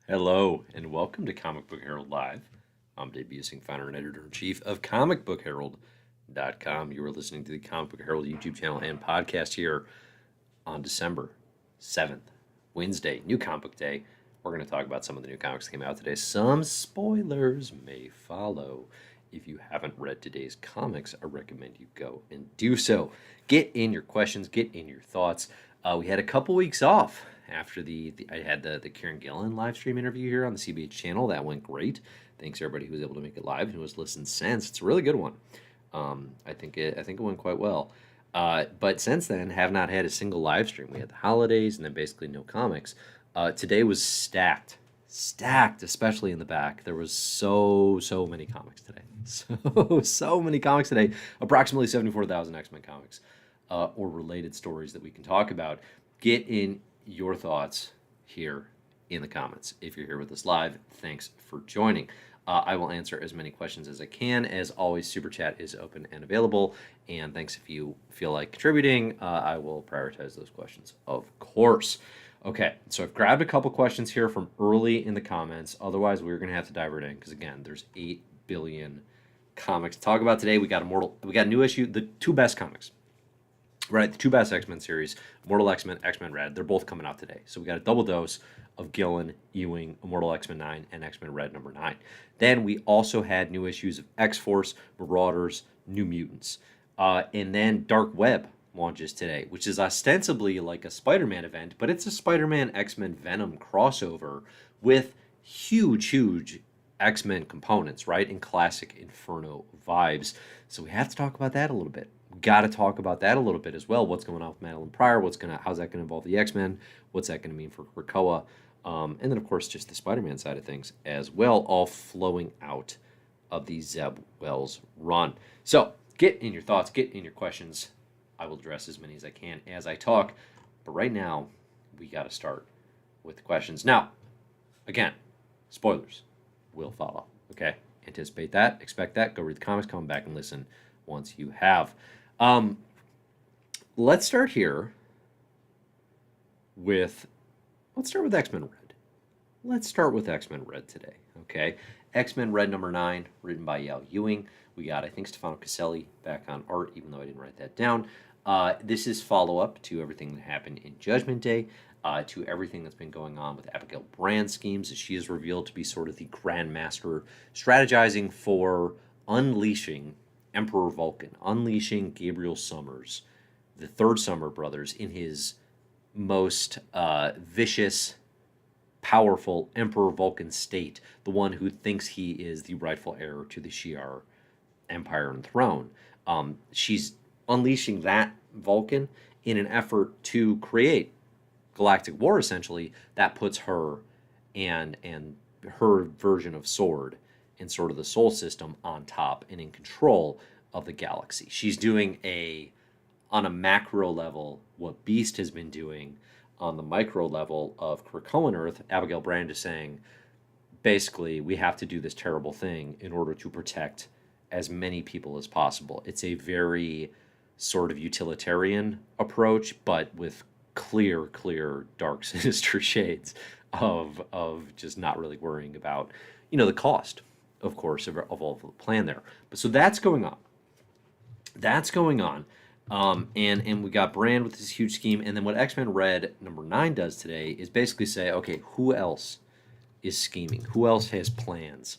Hello, and welcome to Comic Book Herald Live. I'm Dave Busing, founder and editor-in-chief of comicbookherald.com. You are listening to the Comic Book Herald YouTube channel and podcast here on December 7th, Wednesday, New Comic Book Day. We're going to talk about some of the new comics that came out today. Some spoilers may follow. If you haven't read today's comics, I recommend you go and do so. Get in your questions, get in your thoughts. We had a couple weeks off after I had the Kieran Gillen live stream interview here on the CBH channel. That went great. Thanks everybody who was able to make it live and who has listened since. It's a really good one. I think it went quite well. But since then, have not had a single live stream. We had the holidays and then basically no comics. Today was stacked, especially in the back. There was so many comics today. So many comics today. Approximately 74,000 X-Men comics or related stories that we can talk about. Get in your thoughts here in the comments. If you're here with us live, thanks for joining. I will answer as many questions as I can. As always, Super Chat is open and available. And thanks if you feel like contributing. I will prioritize those questions, of course. Okay, so I've grabbed a couple questions here from early in the comments. Otherwise, we're going to have to dive right in because, again, there's 8 billion comics to talk about today. We got a new issue, the two best comics. Right, the two best X-Men series, Immortal X-Men, X-Men Red, they're both coming out today. So we got a double dose of Gillen, Ewing, Immortal X-Men 9, and X-Men Red number 9. Then we also had new issues of X-Force, Marauders, New Mutants. And then Dark Web launches today, which is ostensibly like a Spider-Man event, but it's a Spider-Man X-Men Venom crossover with huge X-Men components, right? And classic Inferno vibes. So we have to talk about that a little bit. Got to talk about that a little bit as well. What's going on with Madeline Pryor? How's that going to involve the X-Men? What's that going to mean for Krakoa? And then, of course, just the Spider-Man side of things as well, all flowing out of the Zeb Wells run. So get in your thoughts, get in your questions. I will address as many as I can as I talk. But right now, we got to start with the questions. Now, again, spoilers will follow. Okay? Anticipate that, expect that. Go read the comics, come back and listen once you have. Let's start here with X-Men Red. Let's start with X-Men Red today, okay? X-Men Red number 9, written by Yao Ewing. We got, I think, Stefano Caselli back on art, even though I didn't write that down. This is follow-up to everything that happened in Judgment Day, to everything that's been going on with Abigail Brand's schemes, as she is revealed to be sort of the Grandmaster strategizing for unleashing Emperor Vulcan, unleashing Gabriel Summers, the third Summer brothers, in his most vicious, powerful Emperor Vulcan state, the one who thinks he is the rightful heir to the Shi'ar Empire and throne. She's unleashing that Vulcan in an effort to create galactic war, essentially, that puts her and her version of Sword and sort of the Soul System on top and in control of the galaxy. She's doing on a macro level what Beast has been doing on the micro level of Krakoan Earth. Abigail Brand is saying, basically, we have to do this terrible thing in order to protect as many people as possible. It's a very sort of utilitarian approach, but with clear, dark, sinister shades of just not really worrying about, the cost, of course, of all the plan there. But so that's going on. And we got Brand with this huge scheme. And then what X-Men Red number 9 does today is basically say, okay, who else is scheming? Who else has plans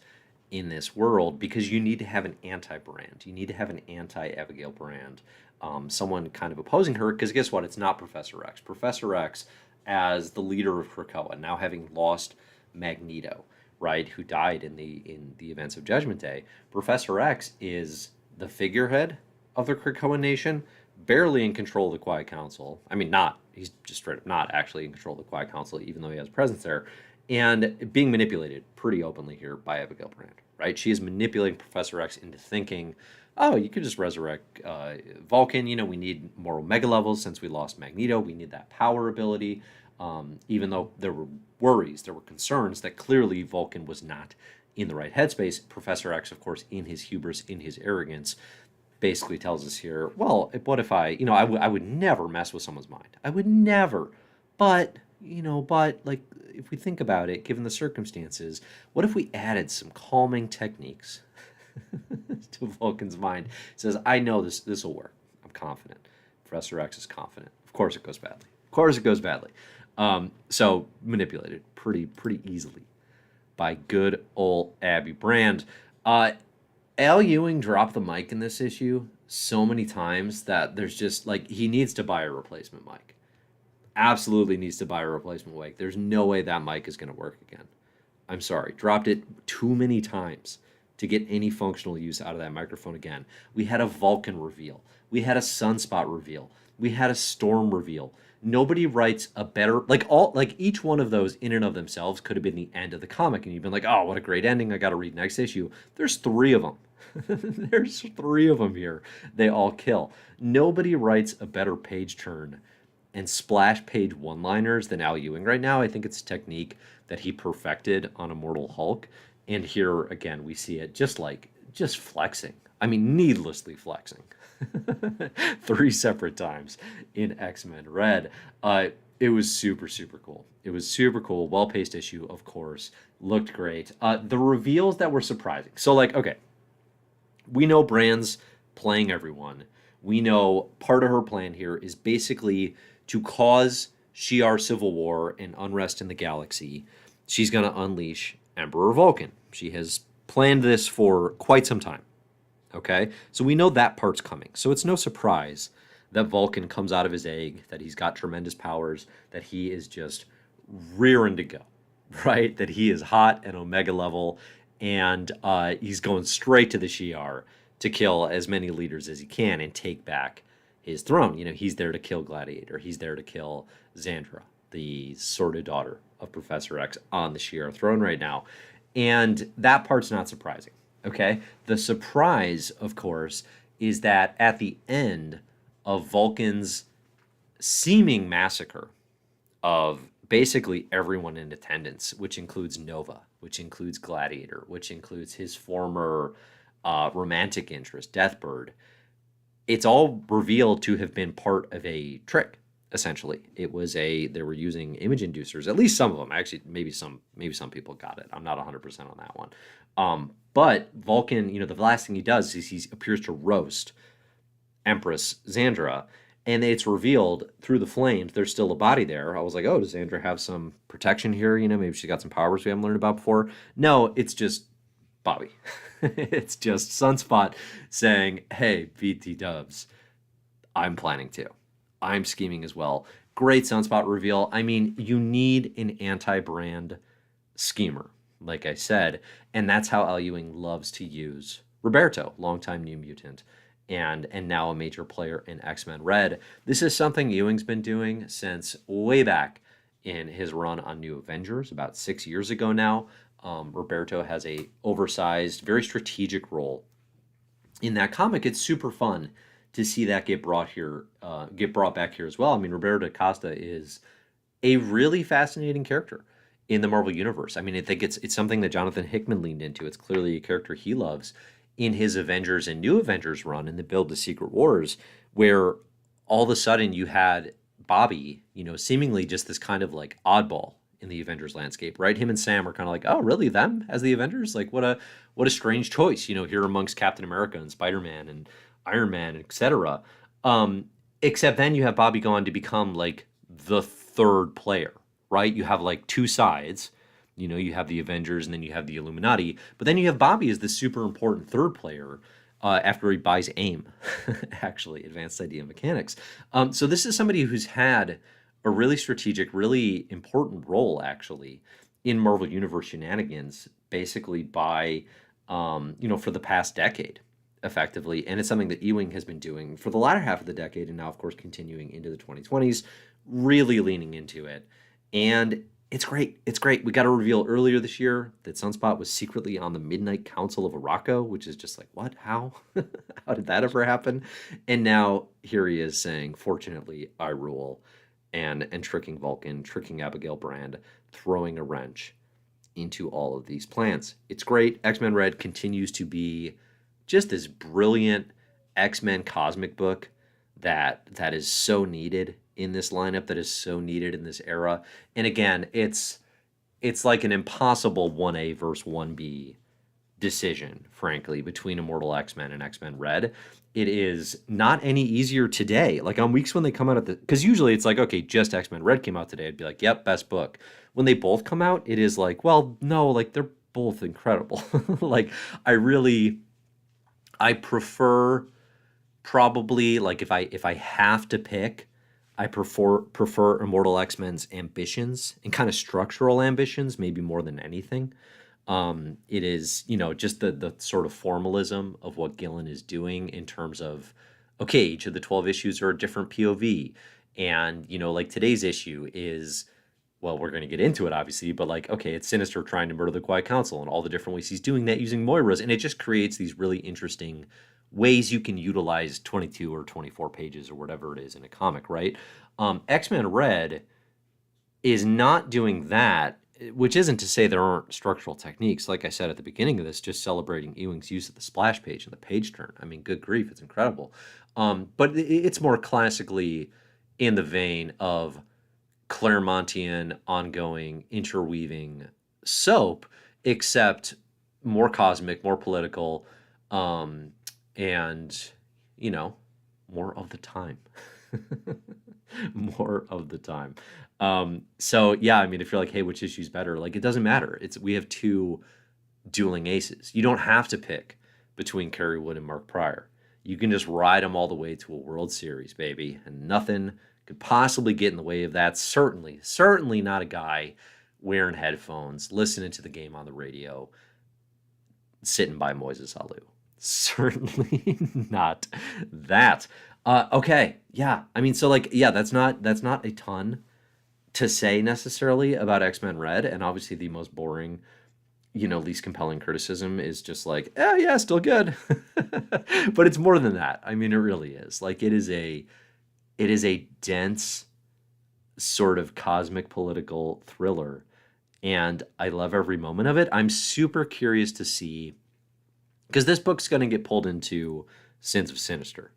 in this world? Because you need to have an anti-Brand. You need to have an anti-Abigail Brand. Someone kind of opposing her, because guess what? It's not Professor X. Professor X, as the leader of Krakoa, now having lost Magneto, right, who died in the events of Judgment Day, Professor X is the figurehead of the Krakoan nation, barely in control of the Quiet Council. I mean, he's just straight up not actually in control of the Quiet Council, even though he has presence there, and being manipulated pretty openly here by Abigail Brand, right? She is manipulating Professor X into thinking, oh, you could just resurrect Vulcan. We need more Omega levels since we lost Magneto. We need that power ability. Even though there were worries, there were concerns that clearly Vulcan was not in the right headspace. Professor X, of course, in his hubris, in his arrogance, basically tells us here, well, what if I would never mess with someone's mind. I would never. But but like if we think about it, given the circumstances, what if we added some calming techniques to Vulcan's mind? It says, I know this will work. I'm confident. Professor X is confident. Of course it goes badly. Of course it goes badly. So manipulated pretty easily by good old Abby Brand. Al Ewing dropped the mic in this issue so many times that there's just like he needs to buy a replacement mic. Absolutely needs to buy a replacement mic. There's no way that mic is going to work again. I'm sorry. Dropped it too many times to get any functional use out of that microphone again. We had a Vulcan reveal. We had a Sunspot reveal. We had a Storm reveal. Nobody writes a better like each one of those in and of themselves could have been the end of the comic, and you've been like, oh, what a great ending. I got to read next issue. There's 3 of them. There's 3 of them here. They all kill. Nobody writes a better page turn and splash page one-liners than Al Ewing right now. I think it's a technique that he perfected on Immortal Hulk. And here again, we see it just flexing. I mean, needlessly flexing. 3 separate times in X-Men Red. It was super cool. It was super cool. Well-paced issue, of course. Looked great. The reveals that were surprising. So, like, okay, we know Brand's playing everyone. We know part of her plan here is basically to cause Shi'ar civil war and unrest in the galaxy. She's going to unleash Emperor Vulcan. She has planned this for quite some time. Okay? So we know that part's coming. So it's no surprise that Vulcan comes out of his egg, that he's got tremendous powers, that he is just rearing to go, right? That he is hot at Omega level, and he's going straight to the Shi'ar to kill as many leaders as he can and take back his throne. He's there to kill Gladiator. He's there to kill Xandra, the sort of daughter of Professor X on the Shi'ar throne right now. And that part's not surprising, okay? The surprise, of course, is that at the end of Vulcan's seeming massacre of basically everyone in attendance, which includes Nova, which includes Gladiator, which includes his former romantic interest, Deathbird, it's all revealed to have been part of a trick. Essentially, they were using image inducers. At least some of them. Actually, maybe some people got it. I'm not 100% on that one. But Vulcan, the last thing he does is he appears to roast Empress Xandra, and it's revealed through the flames there's still a body there. I was like, oh, does Xandra have some protection here? Maybe she got some powers we haven't learned about before. No, it's just Bobby. It's just Sunspot saying, hey, BT Dubs, I'm planning to. I'm scheming as well. Great Sunspot reveal. I mean, you need an anti-Brand schemer, like I said, and that's how Al Ewing loves to use Roberto, longtime New Mutant, and now a major player in X-Men Red. This is something Ewing's been doing since way back in his run on New Avengers, about 6 years ago now. Roberto has a oversized, very strategic role in that comic. It's super fun to see that get brought back here as well. I mean, Roberto Costa is a really fascinating character in the Marvel Universe. I mean, I think it's something that Jonathan Hickman leaned into. It's clearly a character he loves in his Avengers and New Avengers run in the build to Secret Wars, where all of a sudden you had Bobby, seemingly just this kind of like oddball in the Avengers landscape, right? Him and Sam are kind of like, oh, really, them as the Avengers? Like, what a strange choice, here amongst Captain America and Spider-Man and Iron Man, etc. Except then you have Bobby go on to become like the third player, right? You have like 2 sides. You have the Avengers and then you have the Illuminati. But then you have Bobby as the super important third player after he buys AIM, actually, Advanced Idea Mechanics. So this is somebody who's had a really strategic, really important role, actually, in Marvel Universe shenanigans, basically by, for the past decade, effectively. And it's something that Ewing has been doing for the latter half of the decade and now, of course, continuing into the 2020s, really leaning into it. And it's great. It's great. We got a reveal earlier this year that Sunspot was secretly on the Midnight Council of Arakko, which is just like, what? How? How did that ever happen? And now here he is saying, fortunately, I rule, and tricking Vulcan, tricking Abigail Brand, throwing a wrench into all of these plans. It's great. X-Men Red continues to be just this brilliant X-Men cosmic book that is so needed in this lineup that is so needed in this era. And again, it's like an impossible 1A versus 1B decision, frankly, between Immortal X-Men and X-Men Red. It is not any easier today. Like on weeks when they come out because usually it's like, okay, just X-Men Red came out today. I'd be like, yep, best book. When they both come out, it is like, well, no, like they're both incredible. Like I prefer probably like if I have to pick, I prefer Immortal X-Men's ambitions and kind of structural ambitions, maybe more than anything. It is, just the sort of formalism of what Gillen is doing in terms of, okay, each of the 12 issues are a different POV. And, like today's issue is, well, we're going to get into it, obviously, but like, okay, it's Sinister trying to murder the Quiet Council and all the different ways he's doing that using Moira's. And it just creates these really interesting ways you can utilize 22 or 24 pages or whatever it is in a comic, right? X-Men Red is not doing that, which isn't to say there aren't structural techniques. Like I said at the beginning of this, just celebrating Ewing's use of the splash page and the page turn. I mean, good grief, it's incredible. But it's more classically in the vein of Claremontian, ongoing, interweaving soap, except more cosmic, more political, and, more of the time. More of the time. So yeah, I mean, if you're like, hey, which issue's better? Like, it doesn't matter. We have two dueling aces. You don't have to pick between Kerry Wood and Mark Pryor. You can just ride them all the way to a World Series, baby, and nothing could possibly get in the way of that. Certainly not a guy wearing headphones, listening to the game on the radio, sitting by Moises Alou. Certainly not that. Okay, yeah. I mean, so like, yeah, that's not a ton to say necessarily about X-Men Red, and obviously the most boring, least compelling criticism is just like, yeah, still good. But it's more than that. I mean, it really is. Like, it is a dense sort of cosmic political thriller, and I love every moment of it. I'm super curious to see, because this book's going to get pulled into Sins of Sinister,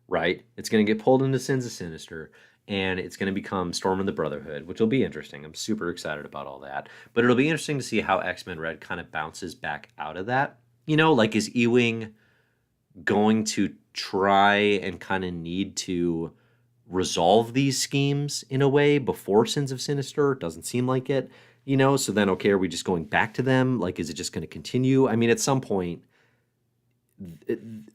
right? It's going to get pulled into Sins of Sinister, and it's going to become Storm of the Brotherhood, which will be interesting. I'm super excited about all that. But it'll be interesting to see how X-Men Red kind of bounces back out of that. Like, is Ewing going to try and kind of need to resolve these schemes in a way before Sins of Sinister? Doesn't seem like it, So then, okay, are we just going back to them? Like, is it just going to continue? I mean, at some point,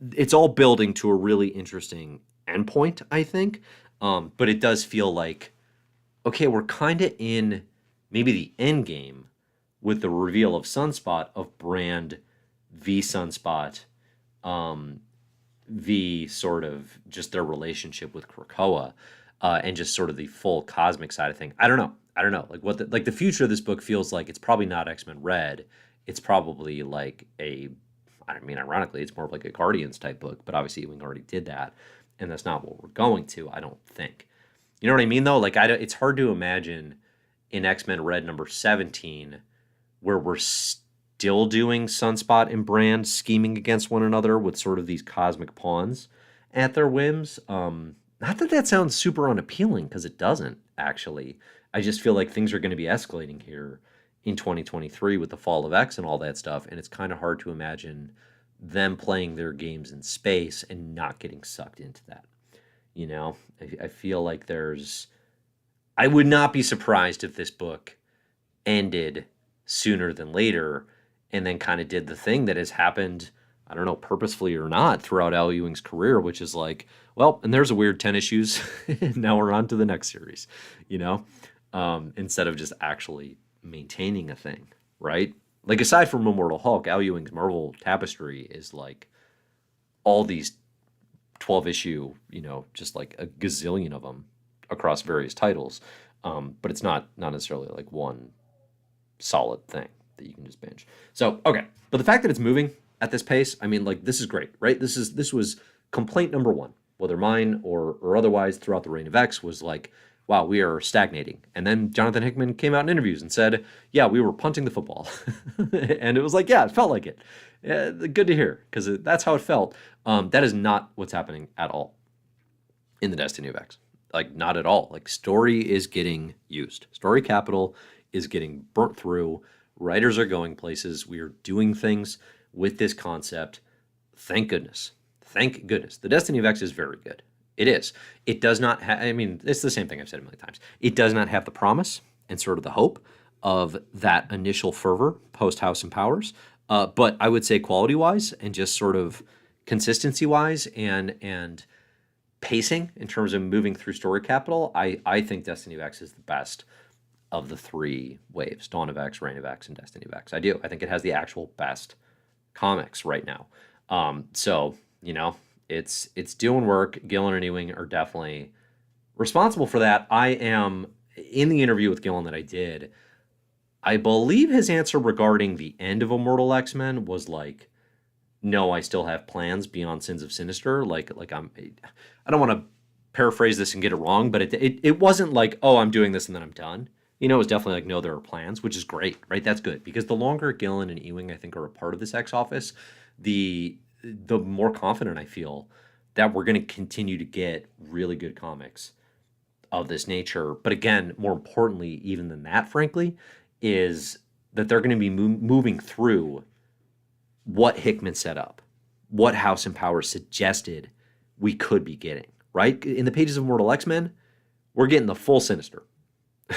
it's all building to a really interesting endpoint, I think. But it does feel like, okay, we're kind of in maybe the end game with the reveal of Sunspot, of Brand v Sunspot, v sort of just their relationship with Krakoa, and just sort of the full cosmic side of things. I don't know. Like the future of this book feels like it's probably not X-Men Red. It's probably like ironically, it's more of like a Guardians type book, but obviously Ewing already did that, and that's not what we're going to, I don't think. You know what I mean, though? Like, it's hard to imagine in X-Men Red number 17 where we're still doing Sunspot and Brand scheming against one another with sort of these cosmic pawns at their whims. Not that sounds super unappealing, because it doesn't, actually. I just feel like things are going to be escalating here in 2023 with the fall of X and all that stuff, and it's kind of hard to imagine them playing their games in space and not getting sucked into that. I feel like I would not be surprised if this book ended sooner than later and then kind of did the thing that has happened, I don't know, purposefully or not, throughout Al Ewing's career, which is like, well, and there's a weird 10 issues, now we're on to the next series, instead of just actually maintaining a thing, right? Like, aside from Immortal Hulk, Al Ewing's Marvel tapestry is like all these 12 issue, just like a gazillion of them across various titles. But it's not necessarily like one solid thing that you can just binge. So, okay. But the fact that it's moving at this pace, I mean, like, this is great, right? This was complaint number one, whether mine or otherwise throughout the reign of X, was like, wow, we are stagnating. And then Jonathan Hickman came out in interviews and said, yeah, we were punting the football. And it was like, yeah, it felt like it. Good to hear, because that's how it felt. That is not what's happening at all in the Destiny of X. Like, not at all. Like, story is getting used. Story capital is getting burnt through. Writers are going places. We are doing things with this concept. Thank goodness. Thank goodness. The Destiny of X is very good. It is. It does not have, I mean, it's the same thing I've said a million times. It does not have the promise and sort of the hope of that initial fervor post House and Powers. But I would say quality-wise and just sort of consistency-wise and pacing in terms of moving through story capital, I think Destiny of X is the best of the three waves: Dawn of X, Reign of X, and Destiny of X. I do. I think it has the actual best comics right now. So, you know, it's doing work. Gillen and Ewing are definitely responsible for that. I am, in the interview with Gillen that I did, I believe his answer regarding the end of Immortal X-Men was like, no, I still have plans beyond Sins of Sinister. I don't want to paraphrase this and get it wrong, but it wasn't like, oh, I'm doing this and then I'm done. You know, it was definitely like, no, there are plans, which is great, right? That's good, because the longer Gillen and Ewing, I think, are a part of this X office, the more confident I feel that we're going to continue to get really good comics of this nature. But again, more importantly, even than that, frankly, is that they're going to be moving through what Hickman set up, what House and Powers suggested we could be getting, right? In the pages of Immortal X-Men, we're getting the full Sinister,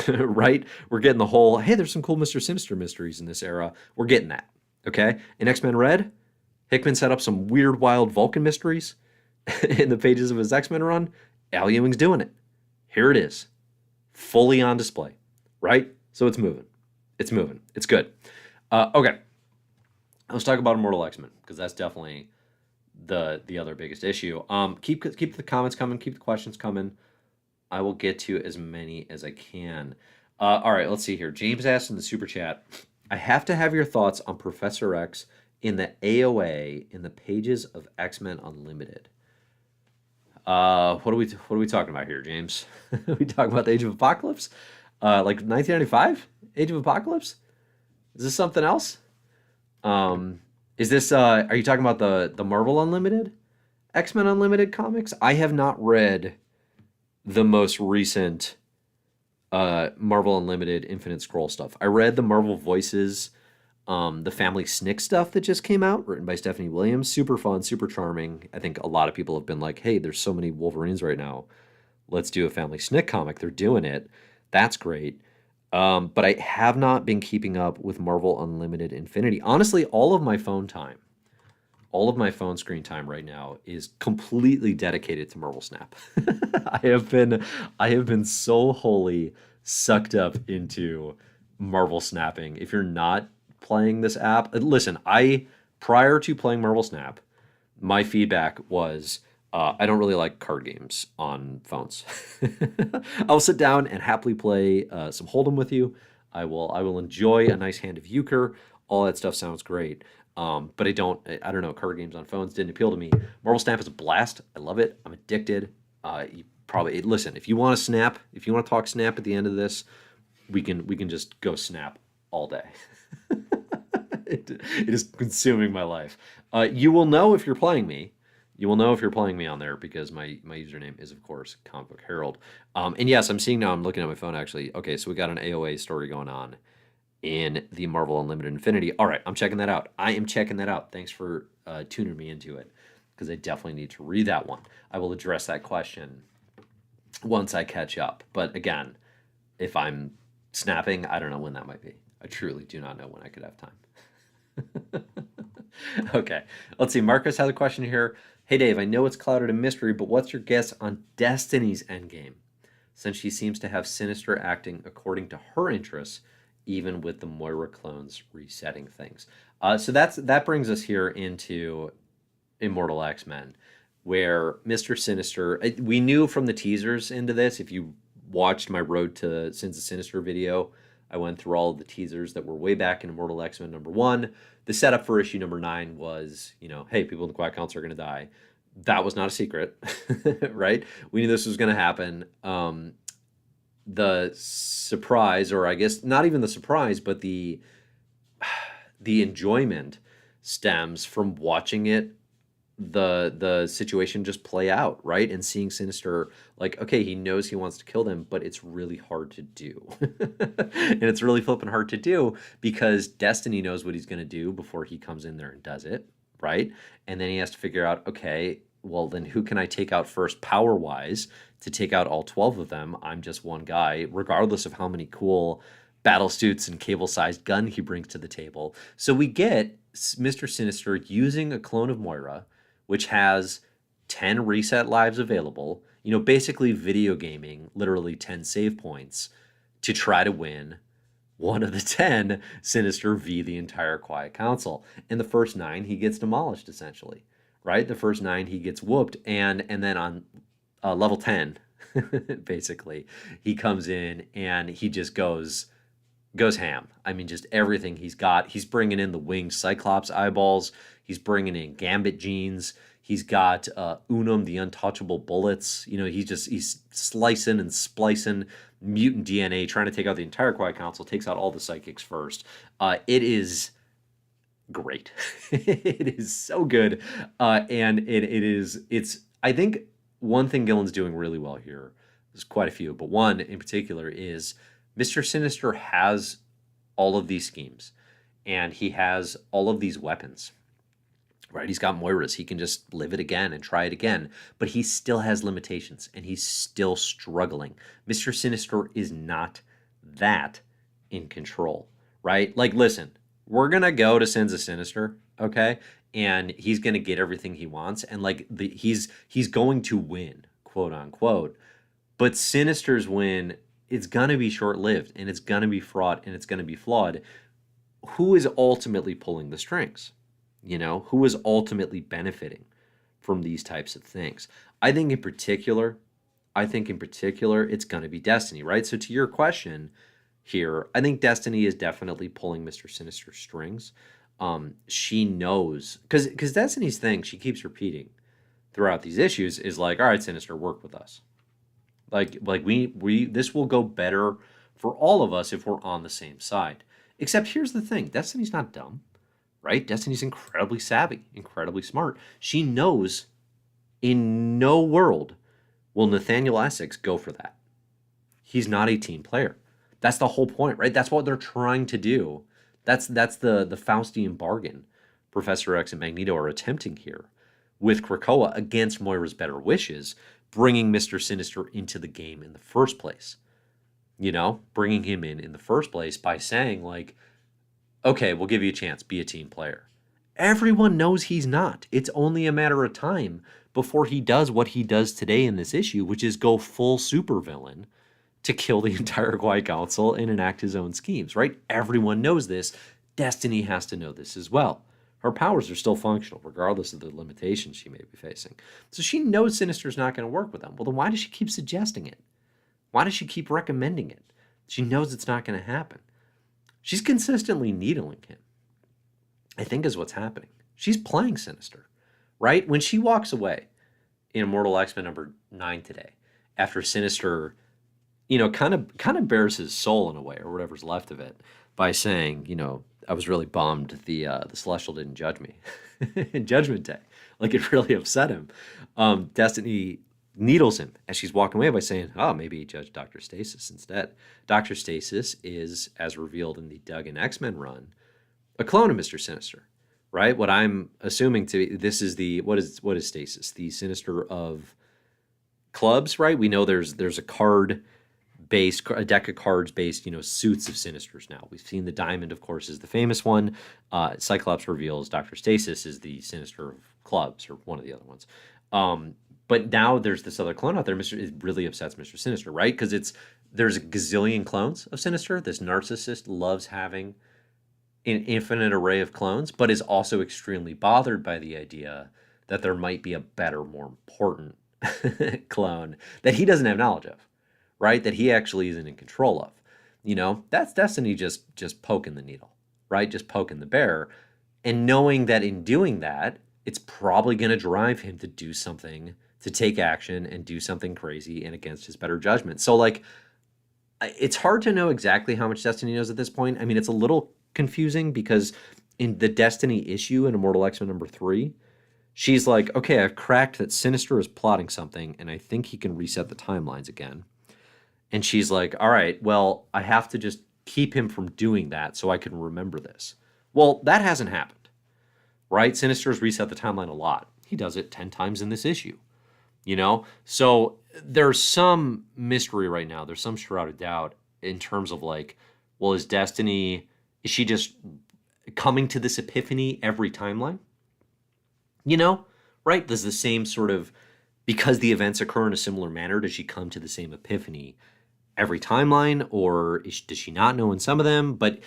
right? We're getting the whole, hey, there's some cool Mr. Sinister mysteries in this era. We're getting that, okay? In X-Men Red, Hickman set up some weird, wild Vulcan mysteries in the pages of his X-Men run. Al Ewing's doing it. Here it is, fully on display, right? So it's moving. It's moving. It's good. Okay. Let's talk about Immortal X-Men, because that's definitely the other biggest issue. Keep the comments coming. Keep the questions coming. I will get to as many as I can. All right, let's see here. James asked in the super chat, I have to have your thoughts on Professor X in the AOA in the pages of X-Men Unlimited. What are we talking about here, James? Are we talking about the Age of Apocalypse? Like 1995? Age of Apocalypse? Is this something else? Is this, are you talking about the Marvel Unlimited? X-Men Unlimited comics? I have not read the most recent Marvel Unlimited Infinite Scroll stuff. I read the Marvel Voices, the Family Snick stuff that just came out, written by Stephanie Williams. Super fun, super charming. I think a lot of people have been like, hey, there's so many Wolverines right now. Let's do a Family Snick comic. They're doing it. That's great. But I have not been keeping up with Marvel Unlimited Infinity. Honestly, all of my phone screen time right now is completely dedicated to Marvel Snap. I have been so wholly sucked up into Marvel Snapping. If you're not playing this app, listen, prior to playing Marvel Snap, my feedback was, I don't really like card games on phones. I'll sit down and happily play some Hold'em with you. I will enjoy a nice hand of euchre. All that stuff sounds great. But I don't know. Card games on phones didn't appeal to me. Marvel Snap is a blast. I love it. I'm addicted. Listen, if you want to snap, if you want to talk snap at the end of this, we can just go snap all day. It is consuming my life. You will know if you're playing me. You will know if you're playing me on there, because my username is, of course, Comic Book Herald. And yes, I'm seeing now, I'm looking at my phone, actually. Okay, so we got an AOA story going on in the Marvel Unlimited Infinity. All right, I'm checking that out. I am checking that out. Thanks for tuning me into it, because I definitely need to read that one. I will address that question once I catch up. But again, if I'm snapping, I don't know when that might be. I truly do not know when I could have time. Okay, let's see. Marcus has a question here. Hey, Dave, I know it's clouded in mystery, but what's your guess on Destiny's endgame? Since she seems to have Sinister acting according to her interests, even with the Moira clones resetting things. So that brings us here into Immortal X-Men, where Mr. Sinister, we knew from the teasers into this, if you watched my Road to Sins of Sinister video, I went through all of the teasers that were way back in Immortal X-Men #1. The setup for issue #9 was, hey, people in the Quiet Council are going to die. That was not a secret, right? We knew this was going to happen. The surprise, or I guess not even the surprise, but the enjoyment stems from watching it the situation just play out, right? And seeing Sinister, like, okay, he knows he wants to kill them, but it's really hard to do. And it's really flipping hard to do because Destiny knows what he's going to do before he comes in there and does it, right? And then he has to figure out, okay, well, then who can I take out first power-wise to take out all 12 of them? I'm just one guy, regardless of how many cool battle suits and cable-sized gun he brings to the table. So we get Mr. Sinister using a clone of Moira, which has 10 reset lives available, basically video gaming, literally 10 save points to try to win one of the 10 Sinister v the entire Quiet Council. In the first 9, he gets demolished, essentially, right? The first 9, he gets whooped, and then on level 10, basically, he comes in and he just goes ham. I mean, just everything he's got. He's bringing in the winged Cyclops eyeballs. He's bringing in Gambit genes. He's got Unum, the untouchable bullets. He's slicing and splicing mutant DNA, trying to take out the entire Quiet Council, takes out all the psychics first. It is great. It is so good. And I think one thing Gillen's doing really well here, there's quite a few, but one in particular is Mr. Sinister has all of these schemes, and he has all of these weapons, right? He's got Moira's. He can just live it again and try it again, but he still has limitations, and he's still struggling. Mr. Sinister is not that in control, right? Like, listen, we're going to go to Sins of Sinister, okay? And he's going to get everything he wants, and he's going to win, quote unquote, but Sinister's win, it's going to be short-lived, and it's going to be fraught, and it's going to be flawed. Who is ultimately pulling the strings? Who is ultimately benefiting from these types of things? I think in particular, it's going to be Destiny, right? So to your question here, I think Destiny is definitely pulling Mr. Sinister's strings. She knows, because Destiny's thing, she keeps repeating throughout these issues, is like, all right, Sinister, work with us. Like we this will go better for all of us if we're on the same side. Except here's the thing, Destiny's not dumb, right? Destiny's incredibly savvy, incredibly smart. She knows in no world will Nathaniel Essex go for that. He's not a team player. That's the whole point, right? That's what they're trying to do. That's the Faustian bargain Professor X and Magneto are attempting here with Krakoa against Moira's better wishes, bringing Mr. Sinister into the game in the first place. Bringing him in the first place by saying, like, okay, we'll give you a chance, be a team player. Everyone knows he's not. It's only a matter of time before he does what he does today in this issue, which is go full supervillain to kill the entire Quiet Council and enact his own schemes, right? Everyone knows this. Destiny has to know this as well. Her powers are still functional, regardless of the limitations she may be facing. So she knows Sinister's not going to work with them. Well, then why does she keep suggesting it? Why does she keep recommending it? She knows it's not going to happen. She's consistently needling him, I think, is what's happening. She's playing Sinister, right? When she walks away in Immortal X-Men number 9 today, after Sinister, kind of bears his soul in a way, or whatever's left of it, by saying, I was really bummed the Celestial didn't judge me in Judgment Day. Like, it really upset him. Destiny needles him as she's walking away by saying, oh, maybe he judged Dr. Stasis instead. Dr. Stasis is, as revealed in the Duggan X-Men run, a clone of Mr. Sinister, right? What I'm assuming this is what is Stasis? The Sinister of clubs, right? We know there's a deck of cards based, suits of Sinisters now. We've seen the Diamond, of course, is the famous one. Cyclops reveals Dr. Stasis is the Sinister of clubs, or one of the other ones. But now there's this other clone out there. It really upsets Mr. Sinister, right? Because there's a gazillion clones of Sinister. This narcissist loves having an infinite array of clones, but is also extremely bothered by the idea that there might be a better, more important clone that he doesn't have knowledge of, right? That he actually isn't in control of. That's Destiny just poking the needle, right? Just poking the bear, and knowing that in doing that, it's probably going to drive him to do something, to take action and do something crazy and against his better judgment. So, like, it's hard to know exactly how much Destiny knows at this point. I mean, it's a little confusing because in the Destiny issue in Immortal X-Men number 3, She's like, okay, I've cracked that Sinister is plotting something, and I think he can reset the timelines again. And she's like, all right, well, I have to just keep him from doing that so I can remember this. Well, that hasn't happened, right? Sinister's reset the timeline a lot. He does it 10 times in this issue, you know? So there's some mystery right now. There's some shroud of doubt in terms of like, well, is she just coming to this epiphany every timeline? You know, right? Does the same sort of, because the events occur in a similar manner, does she come to the same epiphany every timeline, or does she not know in some of them? But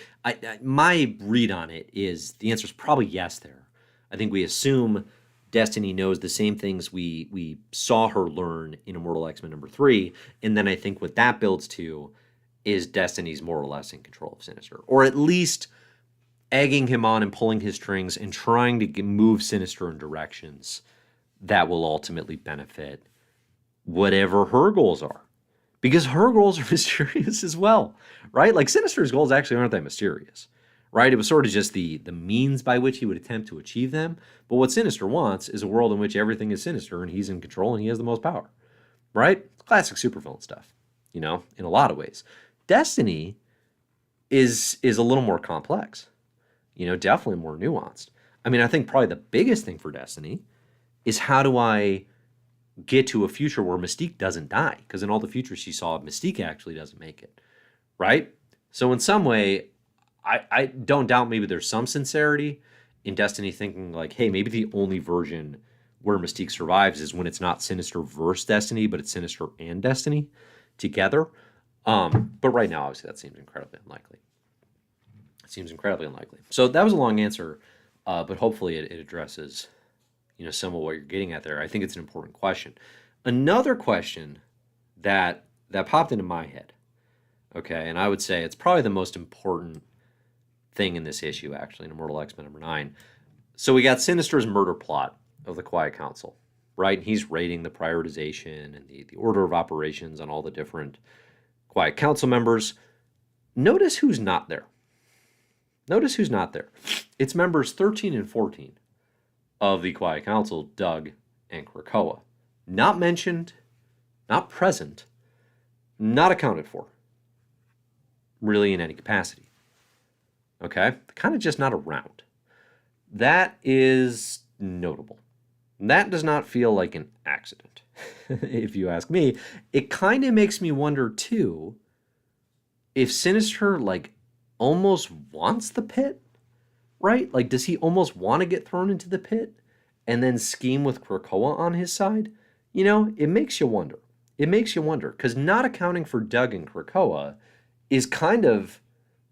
my read on it is the answer is probably yes there. I think we assume Destiny knows the same things we saw her learn in Immortal X-Men #3, and then I think what that builds to is Destiny's more or less in control of Sinister, or at least egging him on and pulling his strings and trying to move Sinister in directions that will ultimately benefit whatever her goals are. Because her goals are mysterious as well, right? Like Sinister's goals actually aren't that mysterious, right? It was sort of just the means by which he would attempt to achieve them. But what Sinister wants is a world in which everything is Sinister and he's in control and he has the most power, right? Classic supervillain stuff, you know, in a lot of ways. Destiny is a little more complex, you know, definitely more nuanced. I mean, I think probably the biggest thing for Destiny is how do I get to a future where Mystique doesn't die? Because in all the futures she saw, Mystique actually doesn't make it, right? So in some way, I don't doubt maybe there's some sincerity in Destiny thinking like, hey, maybe the only version where Mystique survives is when it's not Sinister versus Destiny, but it's Sinister and Destiny together. But right now, obviously, that seems incredibly unlikely. It seems incredibly unlikely. So that was a long answer, but hopefully it addresses, you know, some of what you're getting at there. I think it's an important question. Another question that popped into my head, okay, and I would say it's probably the most important thing in this issue, actually, in Immortal X-Men #9. So we got Sinister's murder plot of the Quiet Council, right? He's rating the prioritization and the order of operations on all the different Quiet Council members. Notice who's not there. Notice who's not there. It's members 13 and 14 of the Quiet Council, Doug and Krakoa. Not mentioned, not present, not accounted for, really in any capacity. Okay? Kind of just not around. That is notable. That does not feel like an accident, if you ask me. It kind of makes me wonder, too, if Sinister, like, almost wants the pit, right? Like, does he almost want to get thrown into the pit and then scheme with Krakoa on his side? You know, it makes you wonder. It makes you wonder, because not accounting for Doug and Krakoa is kind of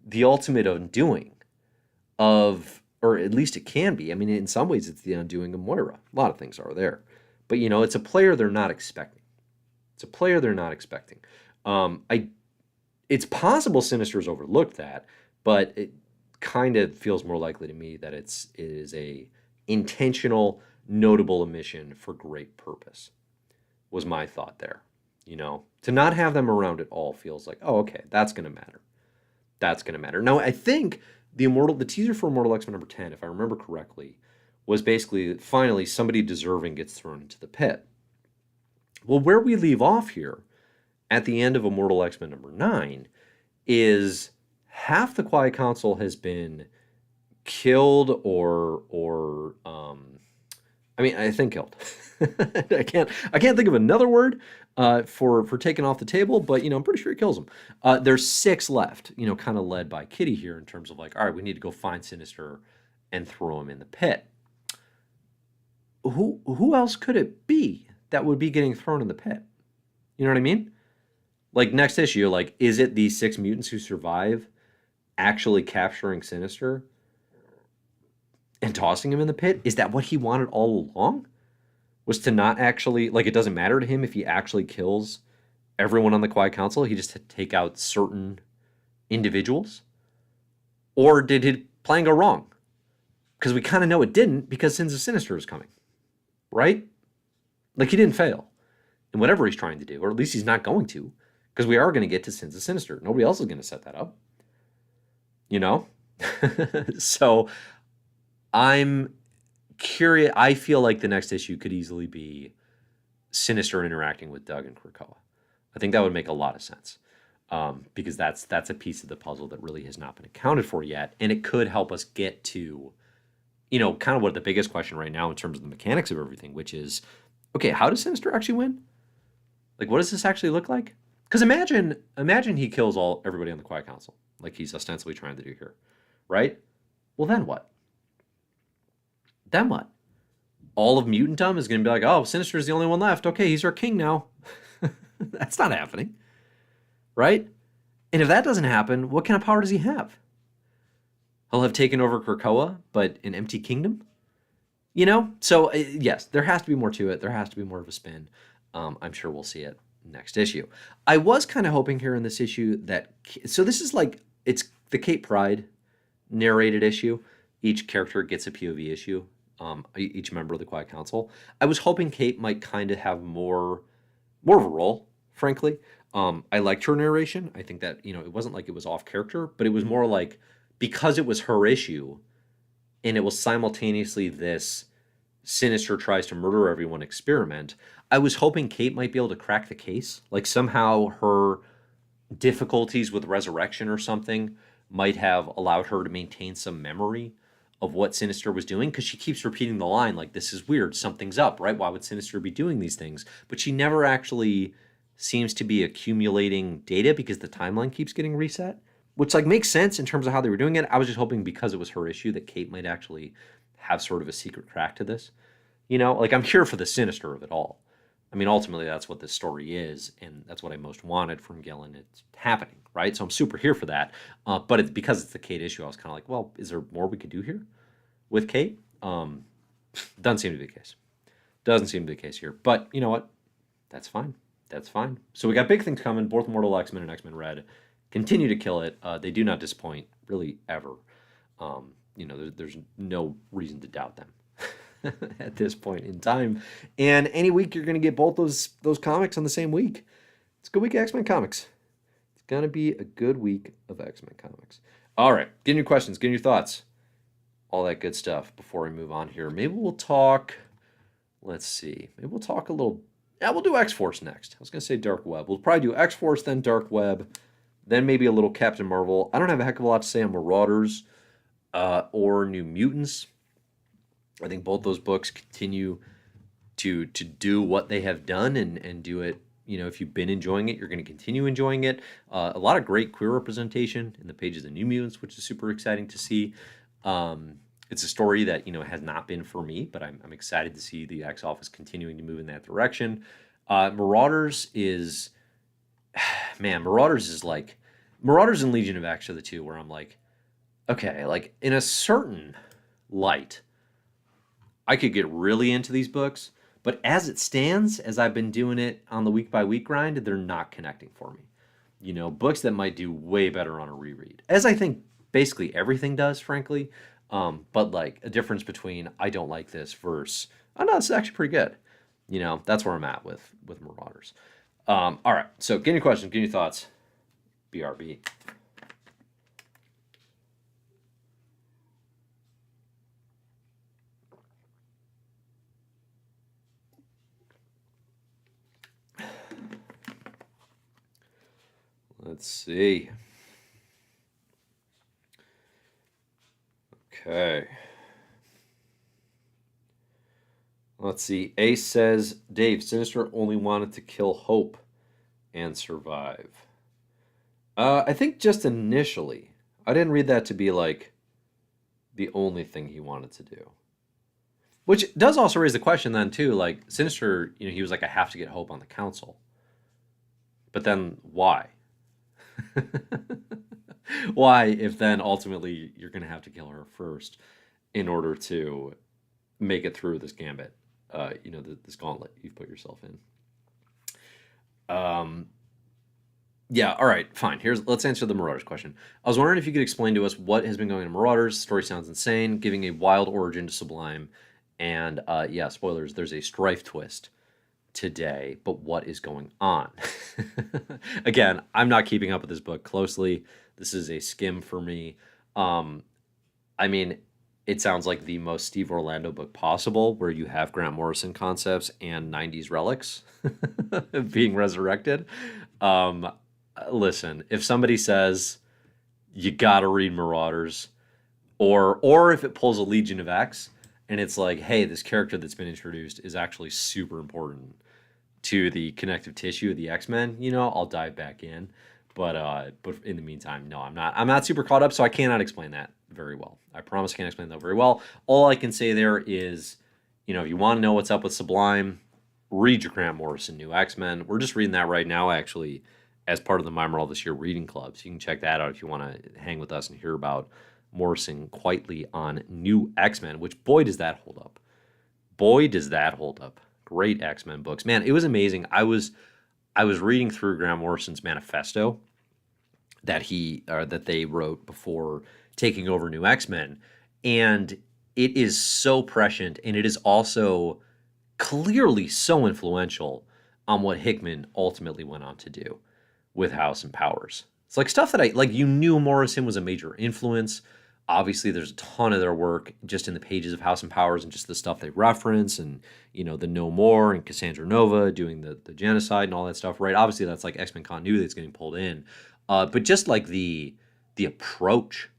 the ultimate undoing of, or at least it can be. I mean, in some ways, it's the undoing of Moira. A lot of things are there. But, you know, it's a player they're not expecting. It's a player they're not expecting. It's possible Sinister's overlooked that, but it kind of feels more likely to me that it is a intentional, notable omission for great purpose, was my thought there. You know, to not have them around at all feels like, oh, okay, that's going to matter. That's going to matter. Now, I think the teaser for Immortal X-Men #10, if I remember correctly, was basically finally somebody deserving gets thrown into the pit. Well, where we leave off here at the end of Immortal X-Men #9 is half the Quiet Council has been killed or I think killed. I can't think of another word for taking off the table, but, you know, I'm pretty sure he kills them. There's 6 left, you know, kind of led by Kitty here in terms of like, all right, we need to go find Sinister and throw him in the pit. Who else could it be that would be getting thrown in the pit? You know what I mean? Like next issue, like, is it these 6 mutants who survive actually capturing Sinister and tossing him in the pit? Is that what he wanted all along? Was to not actually, like, it doesn't matter to him if he actually kills everyone on the Quiet Council. He just had to take out certain individuals? Or did his plan go wrong? Because we kind of know it didn't, because Sins of Sinister is coming. Right? Like, he didn't fail in whatever he's trying to do, or at least he's not going to, because we are going to get to Sins of Sinister. Nobody else is going to set that up. You know? So I'm curious. I feel like the next issue could easily be Sinister interacting with Doug and Krakoa. I think that would make a lot of sense, because that's a piece of the puzzle that really has not been accounted for yet, and it could help us get to, kind of what the biggest question right now in terms of the mechanics of everything, which is, okay, how does Sinister actually win? Like, what does this actually look like? Because imagine he kills everybody on the Quiet Council, like he's ostensibly trying to do here, right? Well, then what? Then what? All of mutantdom is going to be like, oh, Sinister's the only one left. Okay, he's our king now. That's not happening, right? And if that doesn't happen, what kind of power does he have? He'll have taken over Krakoa, but an empty kingdom? So yes, there has to be more to it. There has to be more of a spin. I'm sure we'll see it next issue. I was kind of hoping here in this issue so this is like, it's the Kate Pride narrated issue. Each character gets a POV issue, each member of the Quiet Council. I was hoping Kate might kind of have more of a role, frankly. I liked her narration. I think that, it wasn't like it was off character, but it was more like, because it was her issue, and it was simultaneously this Sinister tries to murder everyone experiment, I was hoping Kate might be able to crack the case. Like somehow her difficulties with resurrection or something might have allowed her to maintain some memory of what Sinister was doing, because she keeps repeating the line, like, this is weird, something's up, right? Why would Sinister be doing these things? But she never actually seems to be accumulating data because the timeline keeps getting reset, which like makes sense in terms of how they were doing it. I was just hoping because it was her issue that Kate might actually have sort of a secret crack to this. Like I'm here for the Sinister of it all. I mean, ultimately that's what this story is, and that's what I most wanted from Gillen. It's happening, right? So I'm super here for that. But because it's the Kate issue, I was kind of like, well, is there more we could do here with Kate? Doesn't seem to be the case. Doesn't seem to be the case here. But you know what? That's fine. That's fine. So we got big things coming. Both Immortal X-Men and X-Men Red continue to kill it. They do not disappoint, really, ever. There's no reason to doubt them at this point in time. And any week you're going to get both those comics on the same week. It's a good week of X-Men comics. It's going to be a good week of X-Men comics. All right, get in your questions, get in your thoughts, all that good stuff before we move on here. Maybe we'll talk, let's see, maybe we'll talk a little, we'll do X-Force next. I was going to say Dark Web. We'll probably do X-Force, then Dark Web, then maybe a little Captain Marvel. I don't have a heck of a lot to say on Marauders or New Mutants. I think both those books continue to do what they have done and do it. If you've been enjoying it, you're going to continue enjoying it. A lot of great queer representation in the pages of New Mutants, which is super exciting to see. It's a story that, has not been for me, but I'm excited to see the X Office continuing to move in that direction. Marauders is, Marauders and Legion of X are the two where I'm like, okay, like in a certain light, I could get really into these books, but as it stands, as I've been doing it on the week-by-week grind, they're not connecting for me. Books that might do way better on a reread, as I think basically everything does, frankly. But like a difference between I don't like this versus, oh no, this is actually pretty good. That's where I'm at with Marauders. All right, so get your questions, get your thoughts. BRB. Let's see. Okay. Let's see. Ace says, Dave, Sinister only wanted to kill Hope and survive. I think just initially. I didn't read that to be like the only thing he wanted to do. Which does also raise the question then too, like Sinister, he was like, I have to get Hope on the council. But then why? Why, if then ultimately you're going to have to kill her first in order to make it through this gambit, this gauntlet you've put yourself in. Yeah, all right, fine. Let's answer the Marauders question. I was wondering if you could explain to us what has been going on in Marauders. The story sounds insane, giving a wild origin to Sublime. And yeah, spoilers, there's a Strife twist today, but what is going on? Again, I'm not keeping up with this book closely. This is a skim for me. I mean, it sounds like the most Steve Orlando book possible, where you have Grant Morrison concepts and 90s relics being resurrected. Um, Listen, if somebody says you got to read Marauders, or if it pulls a Legion of X and it's like, hey, this character that's been introduced is actually super important to the connective tissue of the X-Men, I'll dive back in. But in the meantime, no, I'm not super caught up, so I cannot explain that very well. I promise I can't explain that very well. All I can say there is, if you want to know what's up with Sublime, read your Grant Morrison New X-Men. We're just reading that right now, actually, as part of the My Merle This Year reading club. So you can check that out if you want to hang with us and hear about Morrison quietly on New X-Men, which, boy, does that hold up. Boy, does that hold up. Great X-Men books. Man, it was amazing. I was reading through Grant Morrison's manifesto that they wrote before taking over New X-Men, and it is so prescient, and it is also clearly so influential on what Hickman ultimately went on to do with House and Powers. It's like stuff that you knew Morrison was a major influence. Obviously, there's a ton of their work just in the pages of House and Powers and just the stuff they reference, and the No More and Cassandra Nova doing the genocide and all that stuff, right? Obviously, that's like X-Men continuity that's getting pulled in, but just like the approach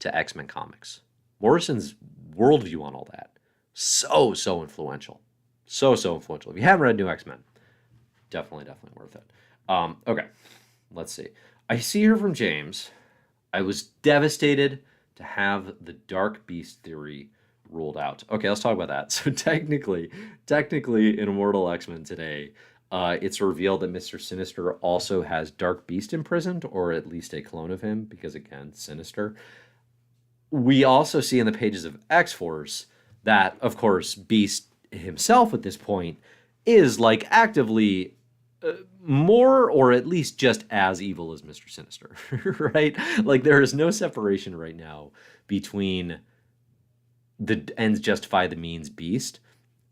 to X-Men comics, Morrison's worldview on all that, so influential, so influential. If you haven't read New X-Men, definitely worth it. Okay, let's see. I see here from James, I was devastated to have the Dark Beast theory ruled out. Okay, let's talk about that. So technically in Immortal X-Men today, it's revealed that Mr. Sinister also has Dark Beast imprisoned, or at least a clone of him, because again, Sinister. We also see in the pages of X-Force that, of course, Beast himself at this point is like actively more, or at least just as evil as Mr. Sinister, right? Like, there is no separation right now between the ends justify the means Beast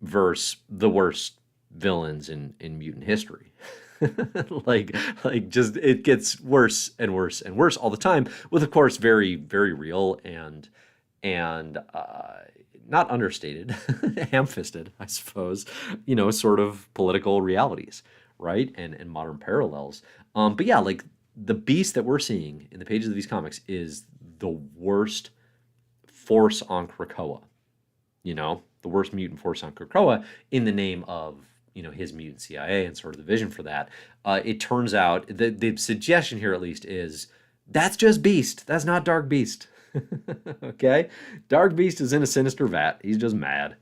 versus the worst villains in mutant history. like just it gets worse and worse and worse all the time, with, of course, very, very real and not understated, ham-fisted, I suppose, sort of political realities, right? And modern parallels. But yeah, like, the Beast that we're seeing in the pages of these comics is the worst force on Krakoa. The worst mutant force on Krakoa, in the name of, his mutant CIA and sort of the vision for that. It turns out the suggestion here, at least, is that's just Beast. That's not Dark Beast. Okay? Dark Beast is in a sinister vat. He's just mad.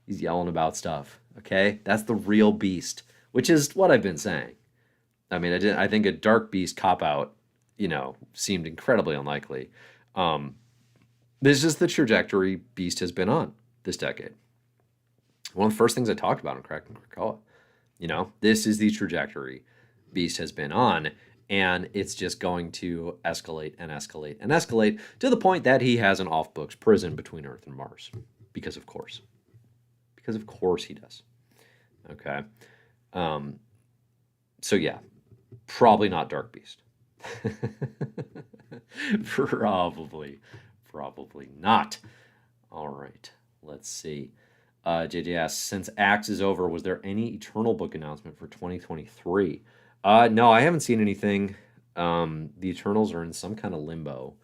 He's yelling about stuff. Okay? That's the real Beast, which is what I've been saying. I mean, I think a Dark Beast cop-out, seemed incredibly unlikely. This is the trajectory Beast has been on this decade. One of the first things I talked about in Cracking Krakoa. This is the trajectory Beast has been on, and it's just going to escalate and escalate and escalate to the point that he has an off-books prison between Earth and Mars. Because of course. Because of course he does. Okay. So yeah, probably not Dark Beast. Probably not. All right, let's see. JJ asks, since Axe is over, was there any Eternal book announcement for 2023? No, I haven't seen anything. The Eternals are in some kind of limbo.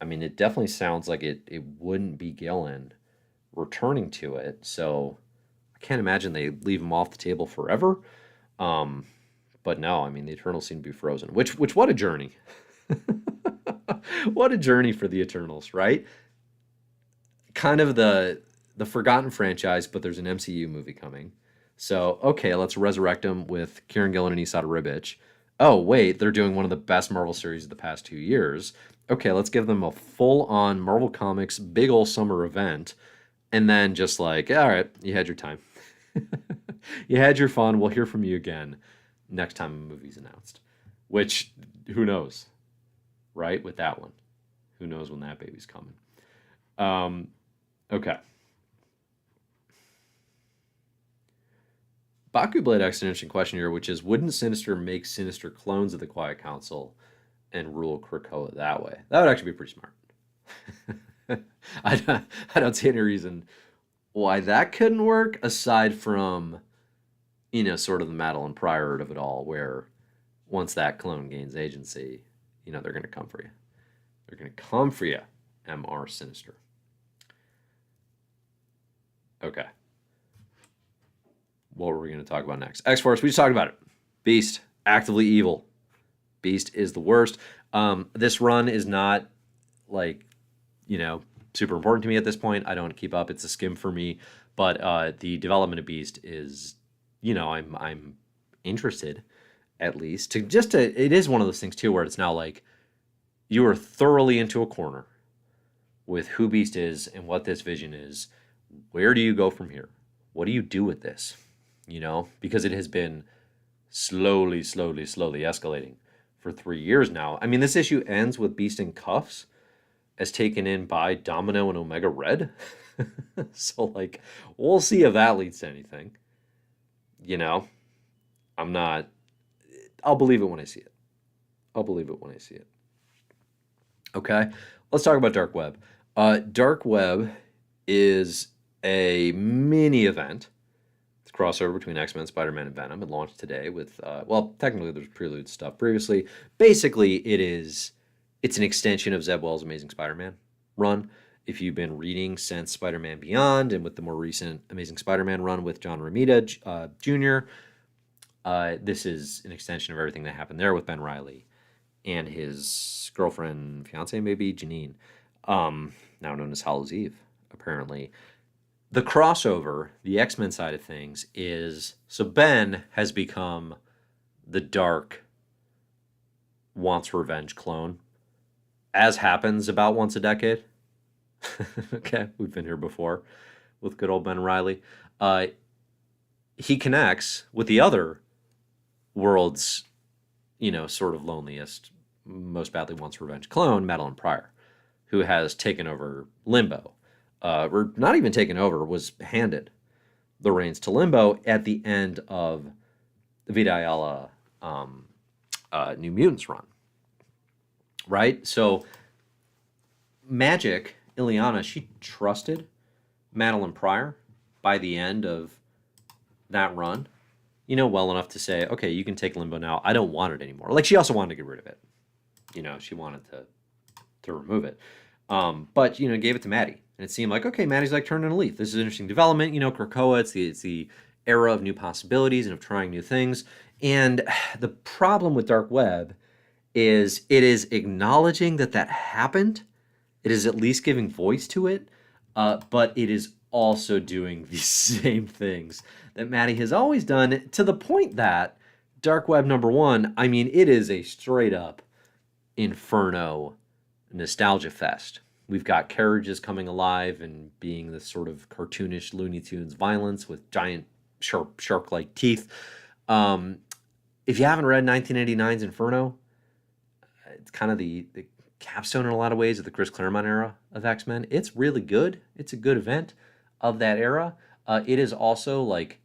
I mean, it definitely sounds like it wouldn't be Gillen returning to it, so I can't imagine they leave him off the table forever. But no, I mean, the Eternals seem to be frozen. Which what a journey. What a journey for the Eternals, right? Kind of the forgotten franchise, but there's an MCU movie coming. So, okay, let's resurrect them with Kieran Gillen and Esad Ribic. Oh, wait, they're doing one of the best Marvel series of the past 2 years. Okay, let's give them a full-on Marvel Comics big ol' summer event, and then just like, all right, you had your time. You had your fun. We'll hear from you again next time a movie's announced. Which, who knows, right? With that one. Who knows when that baby's coming. Okay. Baku Blade asked an interesting question here, which is, wouldn't Sinister make Sinister clones of the Quiet Council and rule Krakoa that way? That would actually be pretty smart. I don't see any reason why that couldn't work aside from, sort of the Madeline Pryor of it all, where once that clone gains agency, they're going to come for you. They're going to come for you, M.R. Sinister. Okay. What were we going to talk about next? X-Force, we just talked about it. Beast, actively evil. Beast is the worst. This run is not, like, super important to me at this point. I don't keep up. It's a skim for me. But the development of Beast is, I'm interested, at least. It is one of those things, too, where it's now like, you are thoroughly into a corner with who Beast is and what this vision is. Where do you go from here? What do you do with this? Because it has been slowly escalating for 3 years now. I mean, this issue ends with Beast in cuffs as taken in by Domino and Omega Red. So, like, we'll see if that leads to anything. I'll believe it when I see it. Okay, let's talk about Dark Web. Dark Web is a mini event. It's a crossover between X-Men, Spider-Man, and Venom. It launched today with, technically there's prelude stuff previously. Basically, it's an extension of Zeb Wells' Amazing Spider-Man run. If you've been reading since Spider-Man Beyond and with the more recent Amazing Spider-Man run with John Romita Jr., this is an extension of everything that happened there with Ben Reilly and his girlfriend, fiance maybe, Janine, now known as Hallows Eve, apparently. The crossover, the X-Men side of things, is... So Ben has become the dark, wants revenge clone, as happens about once a decade. Okay, we've been here before with good old Ben Reilly. He connects with the other world's, sort of loneliest, most badly wants revenge clone, Madeline Pryor, who has taken over Limbo. Or not even taken over, was handed the reins to Limbo at the end of the Vita Ayala New Mutants run. Right? So, Magic, Ileana, she trusted Madeline Pryor by the end of that run, well enough to say, okay, you can take Limbo now. I don't want it anymore. Like, she also wanted to get rid of it. She wanted to remove it. But, gave it to Maddie. And it seemed like, okay, Maddie's like turning a leaf. This is an interesting development. Krakoa, it's the era of new possibilities and of trying new things. And the problem with Dark Web is it is acknowledging that happened. It is at least giving voice to it. But it is also doing the same things that Maddie has always done, to the point that Dark Web #1, I mean, it is a straight up Inferno nostalgia fest. We've got carriages coming alive and being this sort of cartoonish Looney Tunes violence with giant shark-like teeth. If you haven't read 1989's Inferno, it's kind of the capstone in a lot of ways of the Chris Claremont era of X-Men. It's really good. It's a good event of that era. It is also, like,